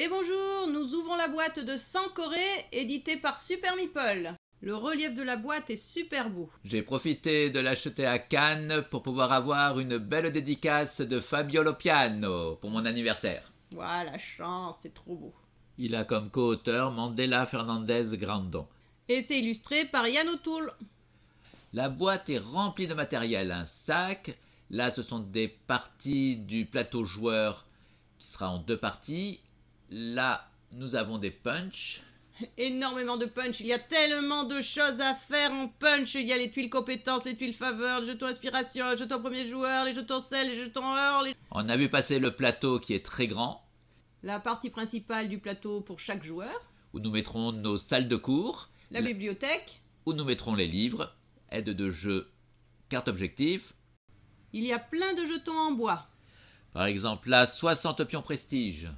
Et bonjour, nous ouvrons la boîte de 100 Corée, éditée par Super Meeple. Le relief de la boîte est super beau. J'ai profité de l'acheter à Cannes pour pouvoir avoir une belle dédicace de Fabio Lo Piano pour mon anniversaire. Voilà, la chance, c'est trop beau. Il a comme co-auteur Mandela Fernandez Grandon. Et c'est illustré par Yann O'Toole. La boîte est remplie de matériel, un sac. Là, ce sont des parties du plateau joueur qui sera en 2 parties. Là, nous avons des punchs. Énormément de punch, il y a tellement de choses à faire en punch. Il y a les tuiles compétences, les tuiles faveurs, les jetons inspiration, les jetons premier joueur, les jetons sel, les jetons or. On a vu passer le plateau qui est très grand, La partie principale du plateau pour chaque joueur. où nous mettrons nos salles de cours, La bibliothèque. où nous mettrons les livres, aides de jeu, cartes objectifs. Il y a plein de jetons en bois. Par exemple, là, 60 pions prestige.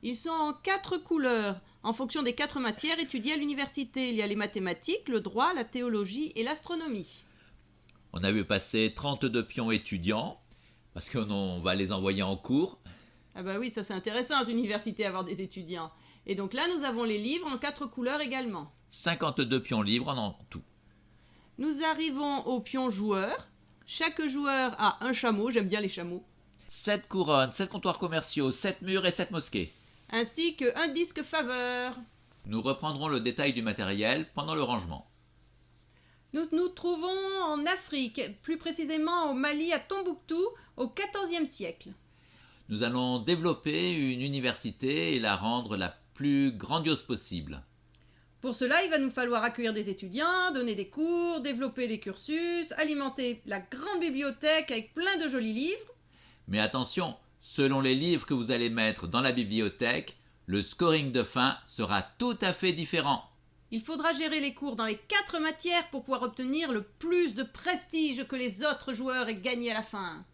Ils sont en 4 couleurs, en fonction des 4 matières étudiées à l'université. Il y a les mathématiques, le droit, la théologie et l'astronomie. On a vu passer 32 pions étudiants, parce qu'on va les envoyer en cours. Ah bah oui, ça c'est intéressant aux universités avoir des étudiants. Et donc là, nous avons les livres en 4 couleurs également. 52 pions libres en tout. Nous arrivons aux pions joueurs. Chaque joueur a un chameau, j'aime bien les chameaux, 7 couronnes, 7 comptoirs commerciaux, 7 murs et 7 mosquées. ainsi qu'un disque faveur. Nous reprendrons le détail du matériel pendant le rangement. Nous nous trouvons en Afrique, plus précisément au Mali, à Tombouctou, au XIVe siècle. Nous allons développer une université et la rendre la plus grandiose possible. Pour cela, il va nous falloir accueillir des étudiants, donner des cours, développer les cursus, alimenter la grande bibliothèque avec plein de jolis livres. Mais attention, selon les livres que vous allez mettre dans la bibliothèque, le scoring de fin sera tout à fait différent. Il faudra gérer les cours dans les 4 matières pour pouvoir obtenir le plus de prestige que les autres joueurs aient gagné à la fin.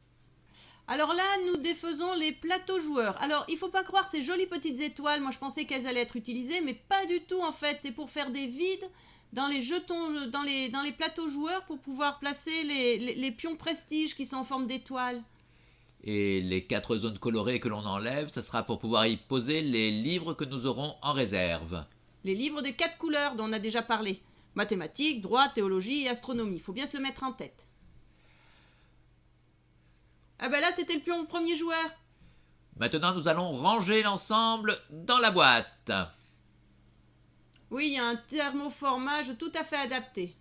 Alors là, nous défaisons les plateaux joueurs. Alors, il faut pas croire ces jolies petites étoiles. Moi, je pensais qu'elles allaient être utilisées, mais pas du tout en fait. C'est pour faire des vides dans les jetons, dans les plateaux joueurs pour pouvoir placer les pions prestige qui sont en forme d'étoiles. Et les 4 zones colorées que l'on enlève, ça sera pour pouvoir y poser les livres que nous aurons en réserve. Les livres des 4 couleurs dont on a déjà parlé. Mathématiques, droit, théologie et astronomie. Il faut bien se le mettre en tête. Ah bah là, c'était le pion premier joueur. Maintenant, nous allons ranger l'ensemble dans la boîte. Oui, il y a un thermoformage tout à fait adapté.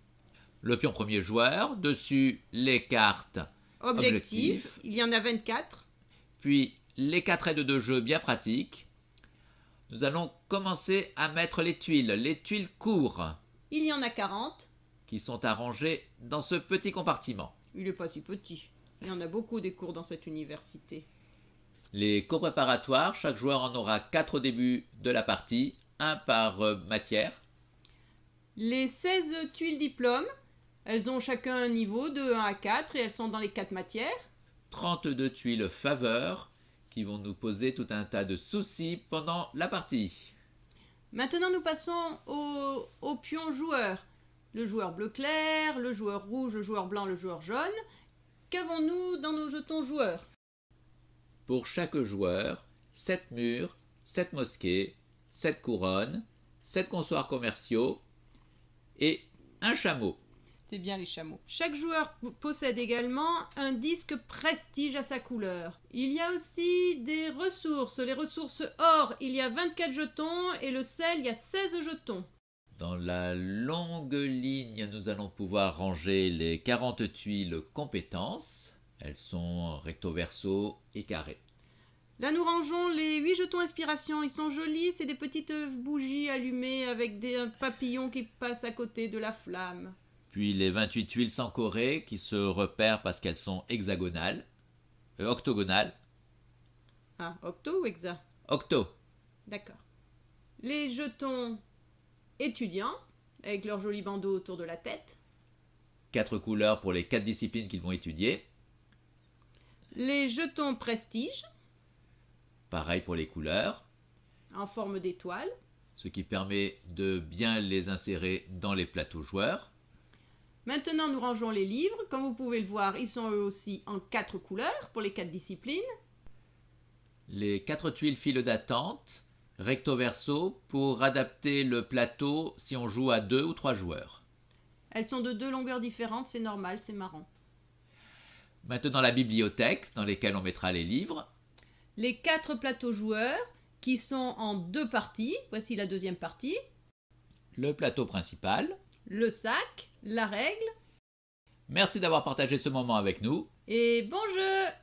Le pion premier joueur, dessus les cartes Objectif, il y en a 24. puis les 4 aides de jeu bien pratiques. Nous allons commencer à mettre les tuiles courts, Il y en a 40. qui sont arrangées dans ce petit compartiment. Il n'est pas si petit. Il y en a beaucoup des cours dans cette université. Les cours préparatoires, chaque joueur en aura 4 au début de la partie, 1 par matière. Les 16 tuiles diplômes, elles ont chacun un niveau de 1 à 4 et elles sont dans les 4 matières. 32 tuiles faveurs qui vont nous poser tout un tas de soucis pendant la partie. Maintenant, nous passons au pion joueur. Le joueur bleu clair, le joueur rouge, le joueur blanc, le joueur jaune. Qu'avons-nous dans nos jetons joueurs? Pour chaque joueur, 7 murs, 7 mosquées, 7 couronnes, 7 comptoirs commerciaux et un chameau. C'est bien les chameaux. Chaque joueur possède également un disque prestige à sa couleur. Il y a aussi des ressources. Les ressources or, il y a 24 jetons et le sel, il y a 16 jetons. Dans la longue ligne, nous allons pouvoir ranger les 40 tuiles compétences. Elles sont recto verso et carrées. Là, nous rangeons les 8 jetons inspiration. Ils sont jolis, c'est des petites bougies allumées avec un papillon qui passe à côté de la flamme. Puis les 28 tuiles sans corée qui se repèrent parce qu'elles sont hexagonales. Octogonales. Ah, octo ou hexa? Octo. D'accord. Les jetons étudiants, avec leur joli bandeau autour de la tête. 4 couleurs pour les 4 disciplines qu'ils vont étudier. Les jetons prestige, Pareil pour les couleurs, en forme d'étoile. ce qui permet de bien les insérer dans les plateaux joueurs. Maintenant, nous rangeons les livres. Comme vous pouvez le voir, ils sont eux aussi en 4 couleurs pour les 4 disciplines. Les 4 tuiles files d'attente recto verso pour adapter le plateau si on joue à 2 ou 3 joueurs. Elles sont de 2 longueurs différentes, c'est normal, c'est marrant. Maintenant la bibliothèque dans laquelle on mettra les livres. Les 4 plateaux joueurs qui sont en 2 parties. Voici la deuxième partie. Le plateau principal. Le sac, la règle. Merci d'avoir partagé ce moment avec nous. Et bon jeu!